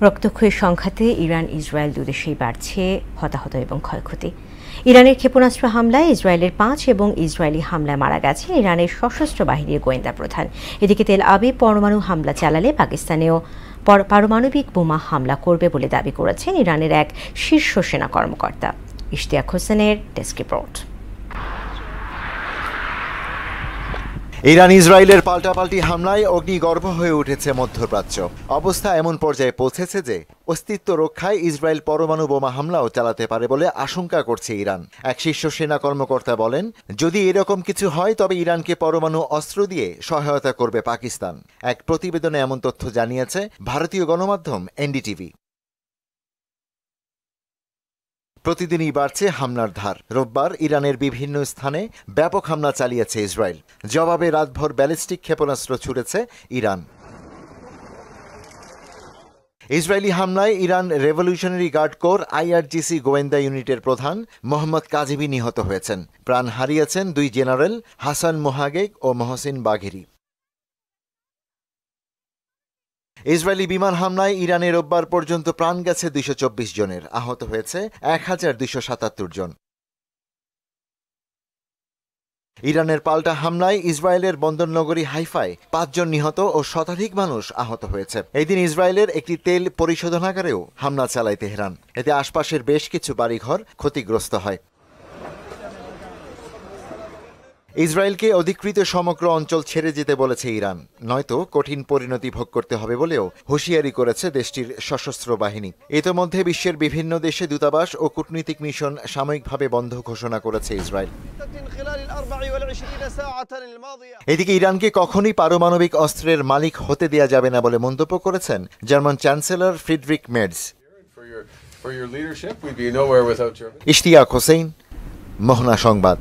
রক্তক্ষয়ীর সংঘাতে Iran Israel দুদেশেই বাড়ছে হতাহত এবং ক্ষয়ক্ষতি। ইরানের ক্ষেপণাস্ত্র হামলায় ইসরায়েলের 5 এবং ইসরায়েলি হামলায় মারা গেছেন ইরানের সশস্ত্র বাহিনীর গোয়েন্দা প্রধান। এদিকে তেল আবিব পরমাণু হামলা চালালে পাকিস্তানেও পারমাণবিক বোমা হামলা করবে বলে দাবি করেছেন ইরানের এক শীর্ষ সেনা কর্মকর্তা। ইশতিয়াক হোসেনের ডেস্ক রিপোর্ট। ইরান ইসরায়েলের পাল্টাপাল্টি হামলায় অগ্নিগর্ভ হয়ে উঠেছে মধ্যপ্রাচ্য। অবস্থা এমন পর্যায়ে পৌঁছেছে যে অস্তিত্ব রক্ষায় ইসরায়েল পরমাণু বোমা হামলাও চালাতে পারে বলে আশঙ্কা করছে ইরান। এক শীর্ষ সেনা কর্মকর্তা বলেন, যদি এরকম কিছু হয় তবে ইরানকে পরমাণু অস্ত্র দিয়ে সহায়তা করবে পাকিস্তান। এক প্রতিবেদনে এমন তথ্য জানিয়েছে ভারতীয় গণমাধ্যম এনডিটিভি। প্রতিদিনই বাড়ছে হামলার ধার। রোববার ইরানের বিভিন্ন স্থানে ব্যাপক হামলা চালিয়েছে ইসরায়েল। জবাবে রাতভর ব্যালিস্টিক ক্ষেপণাস্ত্র ছুড়েছে ইরান। ইসরায়েলি হামলায় Iran revolutionary guard corps IRGC গোয়েন্দা ইউনিটের প্রধান মোহাম্মদ কাজিবি নিহত হয়েছেন। প্রাণ হারিয়েছেন 2 জেনারেল হাসান মোহাগেগ ও মহসিন বাঘেরি। ইসরায়েলি বিমান হামলায় ইরানে রোববার পর্যন্ত প্রাণ গেছে 224 জনের, আহত হয়েছে 1277 জন। ইরানের পাল্টা হামলায় ইসরায়েলের বন্দরনগরী হাইফায় 5 জন নিহত ও শতাধিক মানুষ আহত হয়েছে। এদিন ইসরায়েলের একটি তেল পরিশোধনাগারেও হামলা চালায় তেহরান। এতে আশপাশের বেশ কিছু বাড়িঘর ক্ষতিগ্রস্ত হয়। ইসরায়েলকে অধিকৃত সমগ্র অঞ্চল ছেড়ে যেতে বলেছে ইরান, নয়তো কঠিন পরিণতি ভোগ করতে হবে বলেও হুঁশিয়ারি করেছে দেশটির সশস্ত্র বাহিনী। ইতোমধ্যে বিশ্বের বিভিন্ন দেশে দূতাবাস ও কূটনৈতিক মিশন সাময়িকভাবে বন্ধ ঘোষণা করেছে ইসরায়েল। এদিকে ইরানকে কখনই পারমাণবিক অস্ত্রের মালিক হতে দেয়া যাবে না বলে মন্তব্য করেছেন German chancellor Friedrich Merz. Ishtiaq Hossain, Mohona সংবাদ।